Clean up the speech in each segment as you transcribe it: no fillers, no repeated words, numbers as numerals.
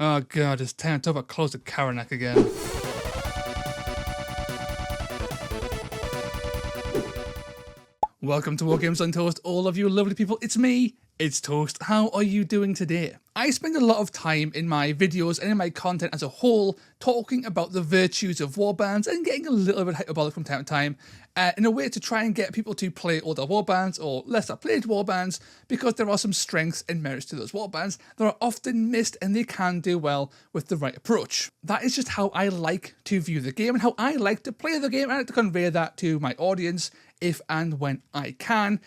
Oh god, it's time to talk about Claws of Karanak again. Welcome to War Games on Toast, all of you lovely people. It's me, it's Toast. How are you doing today? I spend a lot of time in my videos and in my content as a whole talking about the virtues of warbands and getting a little bit hyperbolic from time to time in a way to try and get people to play older warbands or lesser played warbands, because there are some strengths and merits to those warbands that are often missed and they can do well with the right approach. That is just how I like to view the game and how I like to play the game. I like to convey that to my audience if and when I can.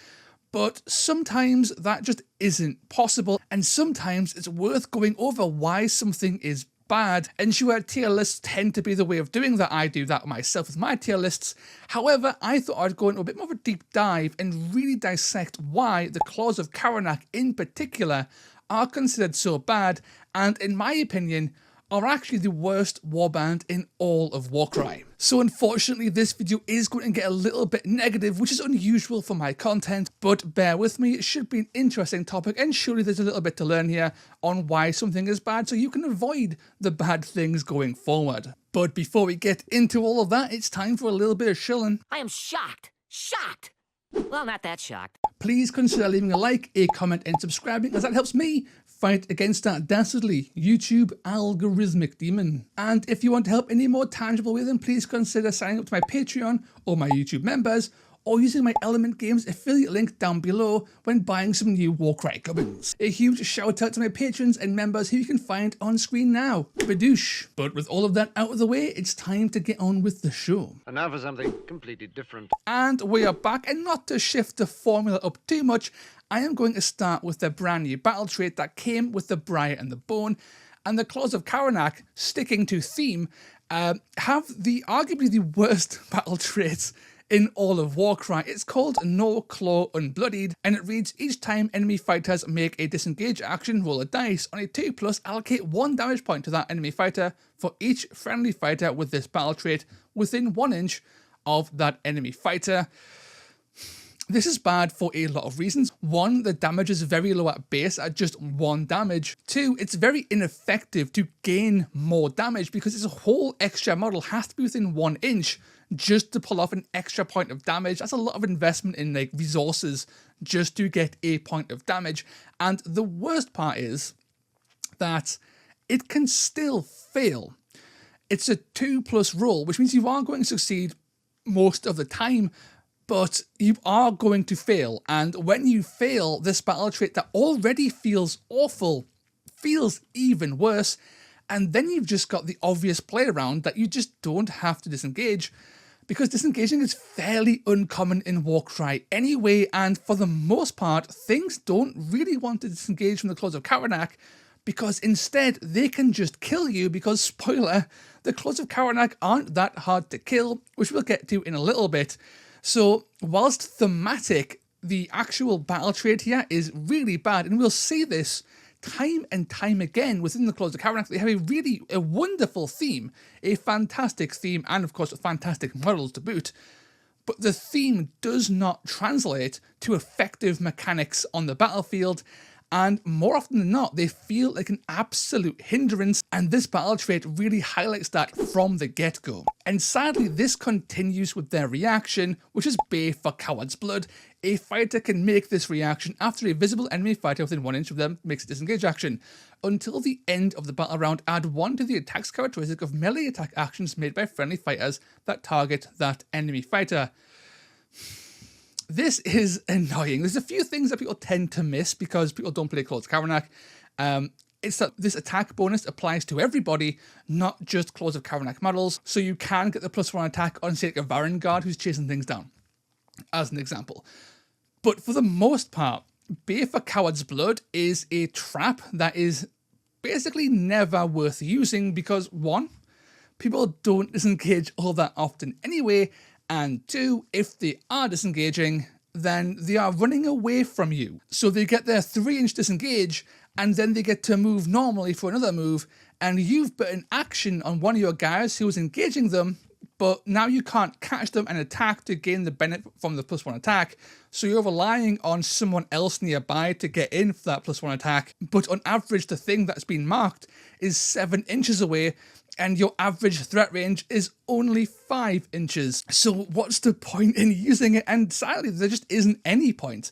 But sometimes that just isn't possible, and sometimes it's worth going over why something is bad. And sure, tier lists tend to be the way of doing that. I do that myself with my tier lists. However, I thought I'd go into a bit more of a deep dive and really dissect why the Claws of Karanak in particular are considered so bad, and in my opinion, are actually the worst warband in all of Warcry. So unfortunately, this video is going to get a little bit negative, which is unusual for my content, but bear with me, it should be an interesting topic, and surely there's a little bit to learn here on why something is bad so you can avoid the bad things going forward. But before we get into all of that, it's time for a little bit of shilling. I am shocked. Shocked. Well, not that shocked. Please consider leaving a like, a comment, and subscribing, as that helps me fight against that dastardly YouTube algorithmic demon. And if you want to help in a more tangible way, then please consider signing up to my Patreon or my YouTube members, or using my Element Games affiliate link down below when buying some new Warcry gubbins. A huge shout out to my patrons and members who you can find on screen now. Badoosh. But with all of that out of the way, it's time to get on with the show. And now for something completely different. And we are back, and not to shift the formula up too much, I am going to start with the brand new battle trait that came with the Briar and the Bone, and the Claws of Karanak, sticking to theme, have arguably the worst battle traits in all of Warcry. It's called No Claw Unbloodied, and it reads: each time enemy fighters make a disengage action, roll a dice. On a 2+, allocate 1 damage point to that enemy fighter for each friendly fighter with this battle trait within 1 inch of that enemy fighter. This is bad for a lot of reasons. 1, the damage is very low at base at just 1 damage. 2, it's very ineffective to gain more damage because this whole extra model has to be within 1 inch just to pull off an extra point of damage. That's a lot of investment in like resources just to get a point of damage. And the worst part is that it can still fail. It's a 2+ roll, which means you are going to succeed most of the time, but you are going to fail. And when you fail, this battle trait that already feels awful feels even worse. And then you've just got the obvious play around that you just don't have to disengage, because disengaging is fairly uncommon in Warcry anyway, and for the most part, things don't really want to disengage from the Claws of Karanak, because instead they can just kill you, because, spoiler, the Claws of Karanak aren't that hard to kill, which we'll get to in a little bit. So whilst thematic, the actual battle trait here is really bad, and we'll see this time and time again within the Claws of Karanak. They have a wonderful theme, a fantastic theme, and of course fantastic models to boot, but the theme does not translate to effective mechanics on the battlefield, and more often than not, they feel like an absolute hindrance, and this battle trait really highlights that from the get-go. And sadly, this continues with their reaction, which is Bay for Coward's Blood. A fighter can make this reaction after a visible enemy fighter within 1 inch of them makes a disengage action. Until the end of the battle round, add 1 to the attack's characteristic of melee attack actions made by friendly fighters that target that enemy fighter. This is annoying. There's a few things that people tend to miss because people don't play Claws of Karanak. It's that this attack bonus applies to everybody, not just Claws of Karanak models, so you can get the +1 attack on, say, like a Varangard who's chasing things down, as an example. But for the most part, Bay for Coward's Blood is a trap that is basically never worth using because, 1, people don't disengage all that often anyway, and 2, if they are disengaging, then they are running away from you. So they get their 3-inch disengage, and then they get to move normally for another move, and you've put an action on one of your guys who is engaging them, but now you can't catch them and attack to gain the benefit from the +1 attack, so you're relying on someone else nearby to get in for that +1 attack, but on average the thing that's been marked is 7 inches away, and your average threat range is only 5 inches. So what's the point in using it? And sadly, there just isn't any point.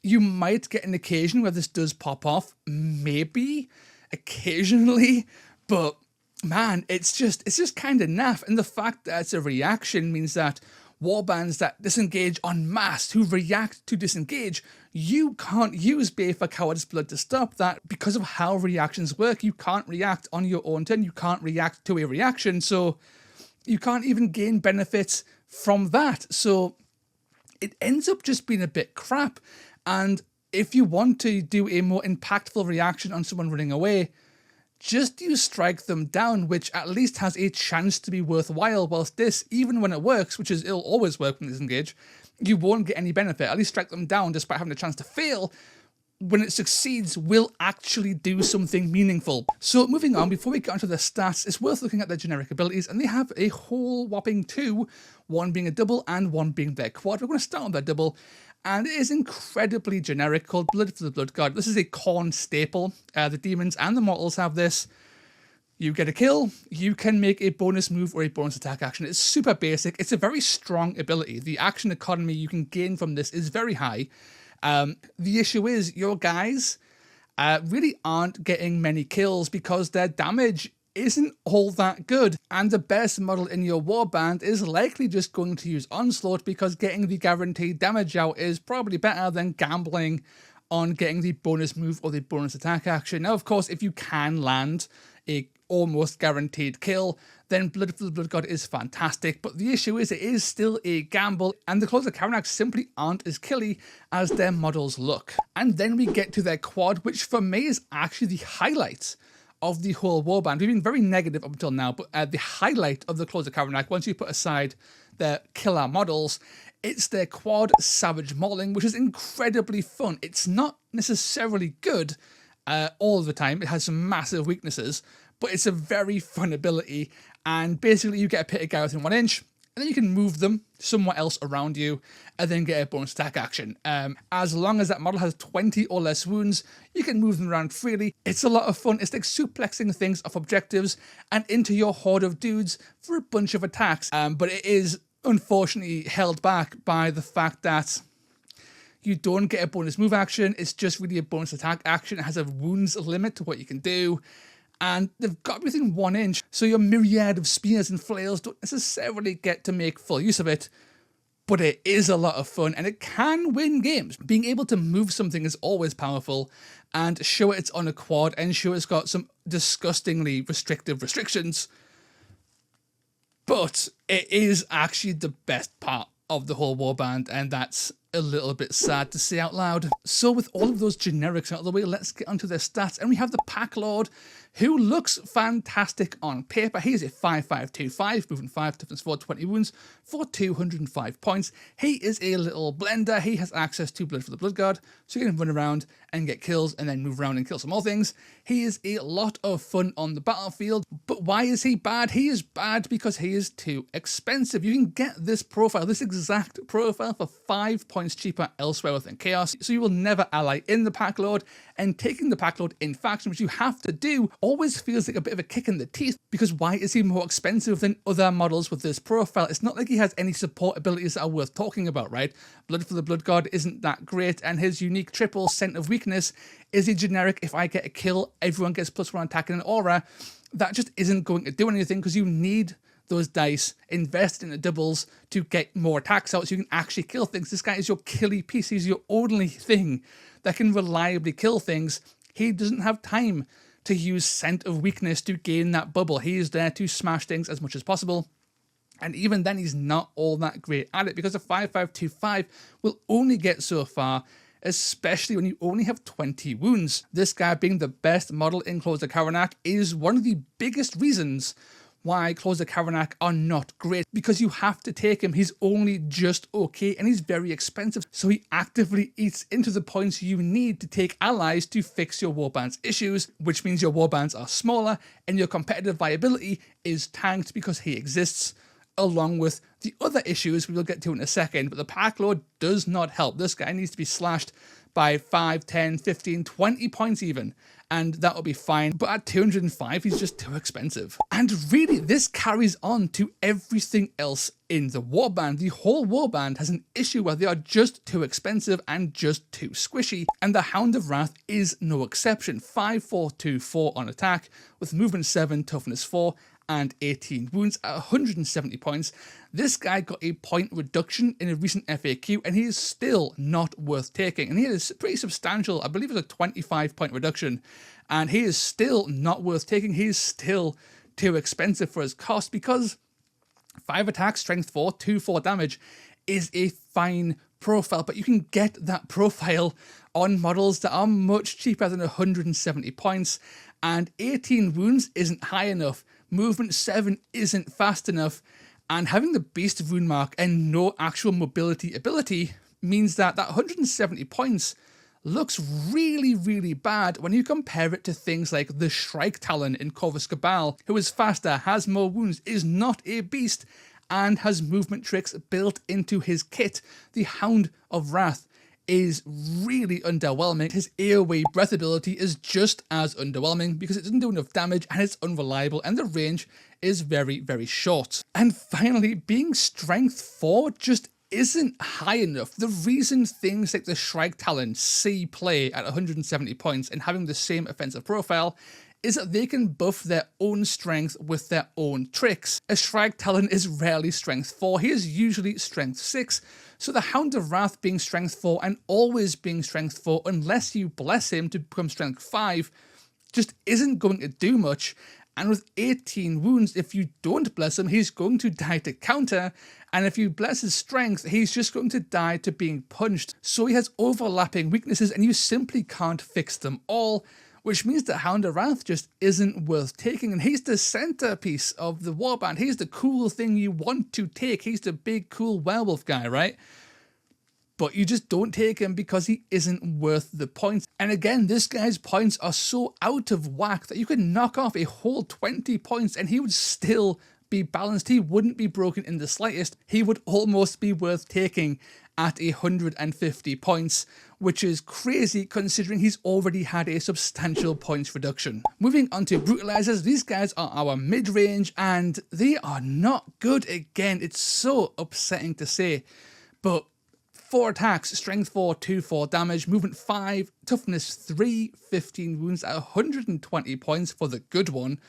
You might get an occasion where this does pop off, maybe, occasionally, but man, it's just kind of naff. And the fact that it's a reaction means that warbands that disengage en masse, who react to disengage, you can't use Bay for Coward's Blood to stop that. Because of how reactions work, you can't react on your own turn, you can't react to a reaction, so you can't even gain benefits from that. So it ends up just being a bit crap. And if you want to do a more impactful reaction on someone running away, just use Strike Them Down, which at least has a chance to be worthwhile, whilst this, even when it works, which is it'll always work when it's engaged, you won't get any benefit. At least Strike Them Down, despite having a chance to fail, when it succeeds, will actually do something meaningful. So moving on, before we get onto the stats, it's worth looking at their generic abilities, and they have a whole whopping 2, one being a double and one being their quad. We're going to start with their double, and it is incredibly generic, called Blood for the Blood God. This is a Khorne staple. The demons and the mortals have this. You get a kill, you can make a bonus move or a bonus attack action. It's super basic. It's a very strong ability. The action economy you can gain from this is very high. The issue is your guys really aren't getting many kills because their damage isn't all that good, and the best model in your warband is likely just going to use Onslaught because getting the guaranteed damage out is probably better than gambling on getting the bonus move or the bonus attack action. Now, of course, if you can land a almost guaranteed kill, then Blood for the Blood God is fantastic, but the issue is it is still a gamble, and the Claws of Karanak simply aren't as killy as their models look. And then we get to their quad, which for me is actually the highlight of the whole warband. We've been very negative up until now, but the highlight of the Claws of Karanak, once you put aside their killer models, it's their quad Savage Mauling, which is incredibly fun. It's not necessarily good all the time. It has some massive weaknesses, but it's a very fun ability, and basically you get a pit of guy within 1 inch, and then you can move them somewhere else around you, and then get a bonus attack action. As long as that model has 20 or less wounds, you can move them around freely. It's a lot of fun. It's like suplexing things off objectives and into your horde of dudes for a bunch of attacks, but it is unfortunately held back by the fact that you don't get a bonus move action. It's just really a bonus attack action. It has a wounds limit to what you can do, and they've got within 1 inch, so your myriad of spears and flails don't necessarily get to make full use of it, but it is a lot of fun, and it can win games. Being able to move something is always powerful, and sure, it's on a quad, and sure, it's got some disgustingly restrictive restrictions, but it is actually the best part of the whole warband, and that's a little bit sad to say out loud. So with all of those generics out of the way, let's get onto their stats. And we have the Pack Lord, who looks fantastic on paper. He is a 5525, movement 5, toughness 4, 20 wounds for 205 points. He is a little blender. He has access to Blood for the Blood God, so you can run around and get kills and then move around and kill some more things. He is a lot of fun on the battlefield, but why is he bad? He is bad because he is too expensive. You can get this profile, this exact profile, for 5 points cheaper elsewhere within Chaos, so you will never ally in the Pack Lord, and taking the Pack Lord in faction, which you have to do, always feels like a bit of a kick in the teeth, because why is he more expensive than other models with this profile? It's not like he has any support abilities that are worth talking about, right? Blood for the Blood God isn't that great, and his unique triple Scent of Weakness is a generic, if I get a kill, everyone gets +1 attack and an aura. That just isn't going to do anything, because you need those dice invested in the doubles to get more attacks out so you can actually kill things. This guy is your killy piece. He's your only thing that can reliably kill things. He doesn't have time to use Scent of Weakness to gain that bubble. He is there to smash things as much as possible. And even then, he's not all that great at it, because a 5525 will only get so far, especially when you only have 20 wounds. This guy being the best model in Claws of Karanak is one of the biggest reasons why Claws of Karanak are not great, because you have to take him. He's only just okay, and he's very expensive, so he actively eats into the points you need to take allies to fix your warband's issues, which means your warbands are smaller, and your competitive viability is tanked because he exists, along with the other issues we will get to in a second. But the Pack Lord does not help. This guy needs to be slashed by 5, 10, 15, 20 points even, and that'll be fine. But at 205, he's just too expensive. And really, this carries on to everything else in the warband. The whole warband has an issue where they are just too expensive and just too squishy, and the Hound of Wrath is no exception. 5424 on attack, with movement 7, toughness 4, and 18 wounds at 170 points. This guy got a point reduction in a recent FAQ, and he is still not worth taking. And he is pretty substantial. I believe it's a 25 point reduction, and he is still not worth taking. He is still too expensive for his cost, because 5 attack, strength 4, 2/4 damage is a fine profile, but you can get that profile on models that are much cheaper than 170 points, and 18 wounds isn't high enough. Movement 7 isn't fast enough, and having the Beast rune mark and no actual mobility ability means that 170 points looks really, really bad when you compare it to things like the Shrike Talon in Corvus Cabal, who is faster, has more wounds, is not a beast, and has movement tricks built into his kit. The Hound of Wrath is really underwhelming. His AoE breath ability is just as underwhelming because it doesn't do enough damage and it's unreliable, and the range is very, very short. And finally, being strength 4 just isn't high enough. The reason things like the Shrike Talon see play at 170 points and having the same offensive profile is that they can buff their own strength with their own tricks. A Shrike Talon is rarely strength 4, he is usually strength 6, so the Hound of Wrath being strength 4 and always being strength 4 unless you bless him to become strength 5 just isn't going to do much. And with 18 wounds, if you don't bless him, he's going to die to counter, and if you bless his strength, he's just going to die to being punched. So he has overlapping weaknesses and you simply can't fix them all, which means that Hound of Wrath just isn't worth taking. And he's the centerpiece of the warband. He's the cool thing you want to take. He's the big, cool werewolf guy, right? But you just don't take him because he isn't worth the points. And again, this guy's points are so out of whack that you could knock off a whole 20 points and he would still be balanced. He wouldn't be broken in the slightest. He would almost be worth taking at 150 points, which is crazy considering he's already had a substantial points reduction. Moving on to Brutalizers, these guys are our mid-range and they are not good again. It's so upsetting to say, but 4 attacks, strength 4, 2/4 damage, movement 5, toughness 3, 15 wounds at 120 points for the good one.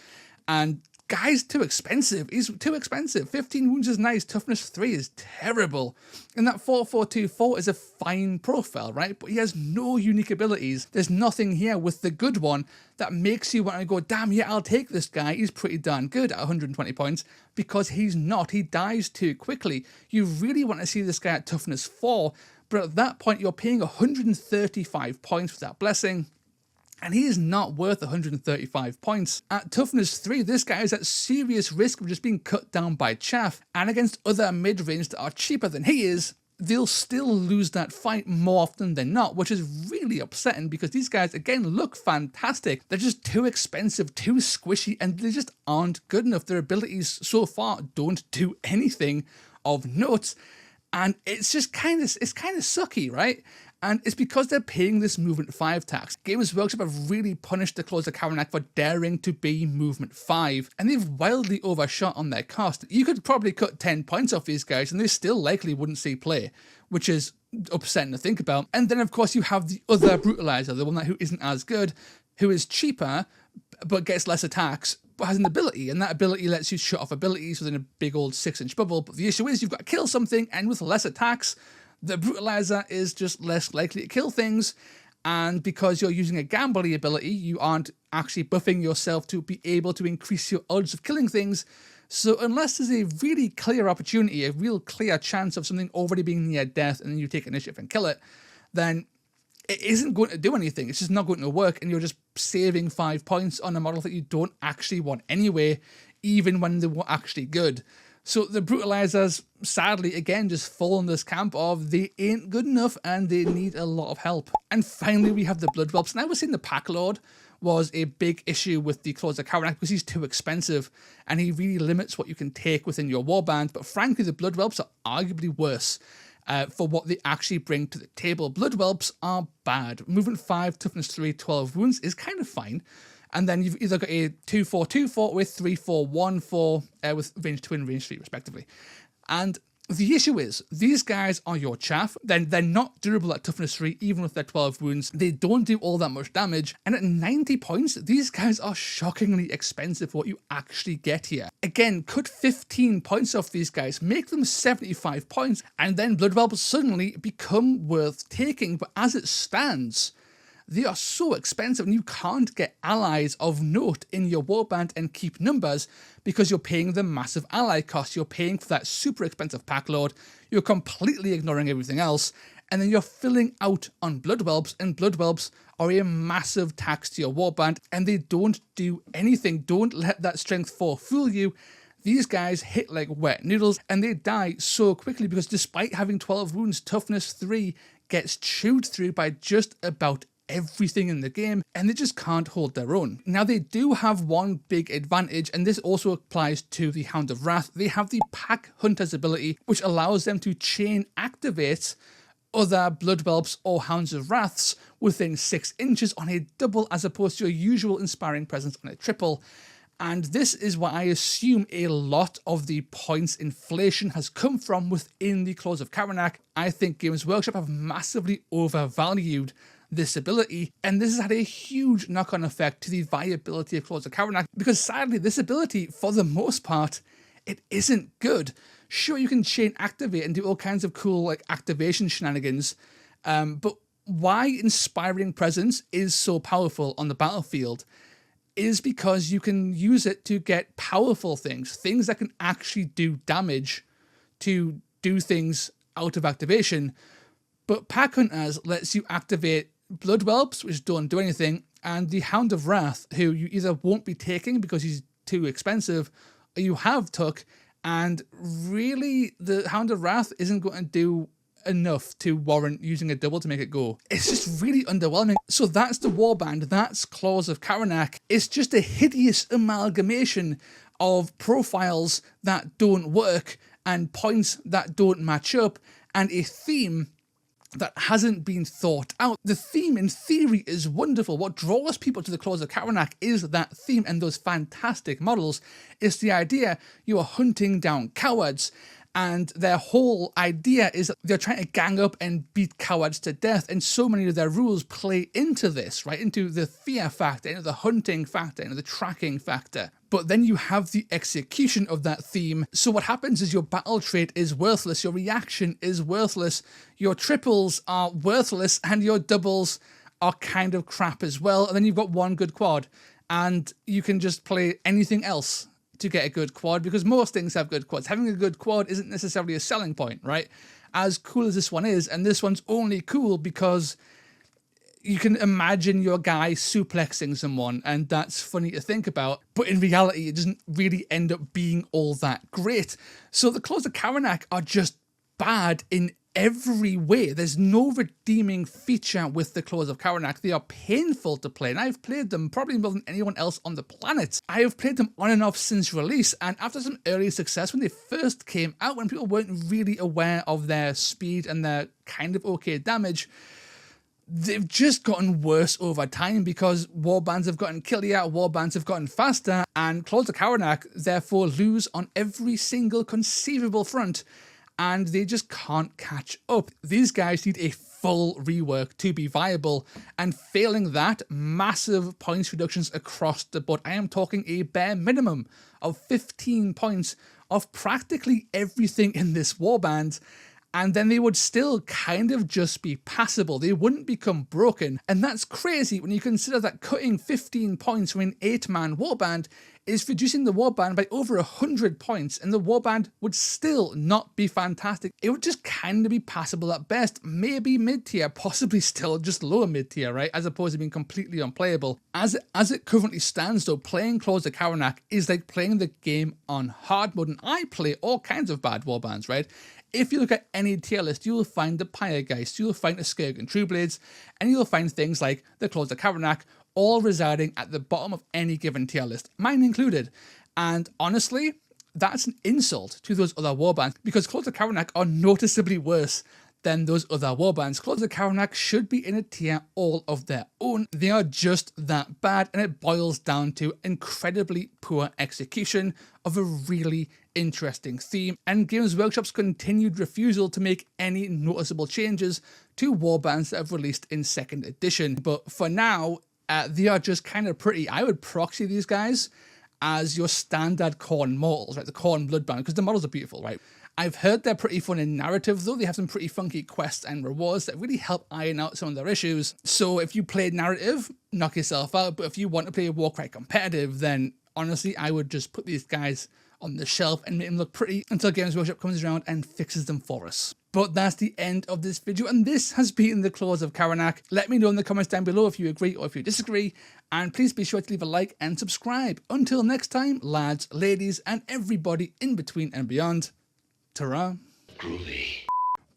And guy's too expensive. He's too expensive. 15 wounds is nice. Toughness 3 is terrible. And that 4/4/2/4 is a fine profile, right? But he has no unique abilities. There's nothing here with the good one that makes you want to go, damn, yeah, I'll take this guy. He's pretty darn good at 120 points, because he's not. He dies too quickly. You really want to see this guy at toughness 4, but at that point, you're paying 135 points for that blessing. And he is not worth 135 points. At toughness 3, this guy is at serious risk of just being cut down by chaff. And against other mid-range that are cheaper than he is, they'll still lose that fight more often than not, which is really upsetting because these guys, again, look fantastic. They're just too expensive, too squishy, and they just aren't good enough. Their abilities so far don't do anything of note. And it's just kind of sucky, right? And it's because they're paying this movement 5 tax. Games Workshop have really punished the Claws of Karanak for daring to be movement 5, and they've wildly overshot on their cost. You could probably cut 10 points off these guys and they still likely wouldn't see play, which is upsetting to think about. And then of course you have the other Brutalizer, the one who isn't as good, who is cheaper but gets less attacks, but has an ability, and that ability lets you shut off abilities within a big old 6-inch bubble. But the issue is you've got to kill something, and with less attacks, the Brutalizer is just less likely to kill things, and because you're using a gambly ability, you aren't actually buffing yourself to be able to increase your odds of killing things. So unless there's a really clear opportunity, a real clear chance of something already being near death, and then you take initiative and kill it, then it isn't going to do anything. It's just not going to work, and you're just saving 5 points on a model that you don't actually want anyway, even when they were actually good. So the Brutalizers, sadly, again, just fall in this camp of they ain't good enough and they need a lot of help. And finally, we have the Blood Whelps. And I was saying the Pack Lord was a big issue with the Claws of Karanak because he's too expensive and he really limits what you can take within your warband. But frankly, the Blood Whelps are arguably worse. for what they actually bring to the table. Blood Whelps are bad. Movement 5, toughness 3, 12 wounds is kind of fine. And then you've either got a 2-4-2-4 with 3-4-1-4 with range 2 and range 3 respectively. And the issue is, these guys are your chaff. They're not durable at toughness 3, even with their 12 wounds. They don't do all that much damage. And at 90 points, these guys are shockingly expensive for what you actually get here. Again, cut 15 points off these guys, make them 75 points, and then Blood Whelps suddenly become worth taking. But as it stands, they are so expensive and you can't get allies of note in your warband and keep numbers because you're paying the massive ally cost. You're paying for that super expensive pack load. You're completely ignoring everything else. And then you're filling out on Blood Whelps, and Blood Whelps are a massive tax to your warband and they don't do anything. Don't let that strength 4 fool you. These guys hit like wet noodles and they die so quickly because despite having 12 wounds, toughness 3 gets chewed through by just about everything in the game, and they just can't hold their own. Now, they do have one big advantage, and this also applies to the Hound of Wrath. They have the Pack Hunter's ability, which allows them to chain activate other Blood Whelps or Hounds of Wraths within 6 inches on a double, as opposed to your usual Inspiring Presence on a triple. And this is why I assume a lot of the points inflation has come from within the Claws of Karanak. I think Games Workshop have massively overvalued this ability, and this has had a huge knock-on effect to the viability of Claws of Karanak, because sadly this ability, for the most part, it isn't good. Sure, you can chain activate and do all kinds of cool like activation shenanigans, but why Inspiring Presence is so powerful on the battlefield is because you can use it to get powerful things that can actually do damage, to do things out of activation. But Pack Hunters lets you activate Blood Whelps, which don't do anything, and the Hound of Wrath, who you either won't be taking because he's too expensive, or you have took, and really the Hound of Wrath isn't going to do enough to warrant using a double to make it go. It's just really underwhelming. So that's the warband, that's Claws of Karanak. It's just a hideous amalgamation of profiles that don't work and points that don't match up and a theme that hasn't been thought out. The theme in theory is wonderful. What draws people to the Claws of Karanak is that theme and those fantastic models. It's the idea you are hunting down cowards, and their whole idea is that they're trying to gang up and beat cowards to death, and so many of their rules play into this, right? Into the fear factor, into the hunting factor, into the tracking factor. But then you have the execution of that theme. So what happens is your battle trait is worthless, your reaction is worthless, your triples are worthless, and your doubles are kind of crap as well. And then you've got one good quad, and you can just play anything else to get a good quad, because most things have good quads. Having a good quad isn't necessarily a selling point, right? As cool as this one is, and this one's only cool because you can imagine your guy suplexing someone, and that's funny to think about, but in reality, it doesn't really end up being all that great. So the Claws of Karanak are just bad in every way. There's no redeeming feature with the Claws of Karanak. They are painful to play, and I've played them probably more than anyone else on the planet. I have played them on and off since release, and after some early success when they first came out, when people weren't really aware of their speed and their kind of okay damage, they've just gotten worse over time because warbands have gotten killier, warbands have gotten faster, and Claws of Karanak therefore lose on every single conceivable front, and they just can't catch up. These guys need a full rework to be viable, and failing that, massive points reductions across the board. I am talking a bare minimum of 15 points off practically everything in this warband, and then they would still kind of just be passable. They wouldn't become broken, and that's crazy when you consider that cutting 15 points from an 8-man warband is reducing the warband by over 100 points, and the warband would still not be fantastic. It would just kind of be passable at best, maybe mid-tier, possibly still just lower mid-tier, right, as opposed to being completely unplayable. As it currently stands though, playing Claws of Karanak is like playing the game on hard mode, and I play all kinds of bad warbands, right? If you look at any tier list, you will find the Pyregeist, you'll find the Skirk and Trueblades, and you'll find things like the Claws of Karanak, all residing at the bottom of any given tier list, mine included. And honestly, that's an insult to those other warbands, because Claws of Karanak are noticeably worse than those other warbands. Claws of Karanak should be in a tier all of their own. They are just that bad, and it boils down to incredibly poor execution of a really interesting theme, and Games Workshop's continued refusal to make any noticeable changes to warbands that have released in 2nd edition. But for now, they are just kind of pretty. I would proxy these guys as your standard Khorne mortals, right? The Khorne Bloodbound, because the models are beautiful, right? I've heard they're pretty fun in narrative, though. They have some pretty funky quests and rewards that really help iron out some of their issues. So if you play narrative, knock yourself out. But if you want to play Warcry competitive, then honestly, I would just put these guys on the shelf and make them look pretty until Games Workshop comes around and fixes them for us. But that's the end of this video, and this has been the Claws of Karanak. Let me know in the comments down below if you agree or if you disagree, and please be sure to leave a like and subscribe. Until next time, lads, ladies, and everybody in between and beyond, ta-ra. Groovy.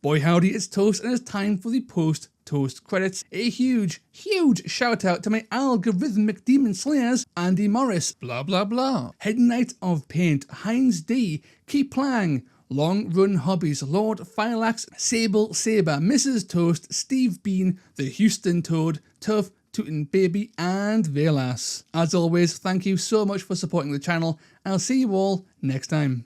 Boy howdy, it's Toast, and it's time for the post-toast credits. A huge, huge shout out to my algorithmic demon slayers, Andy Morris, blah blah blah, Head Knight of Paint, Heinz D, Keep Plang, Long Run Hobbies, Lord Phylax, Sable Saber, Mrs. Toast, Steve Bean, the Houston Toad, Tough Tootin' Baby, and Velas. As always, thank you so much for supporting the channel. I'll see you all next time.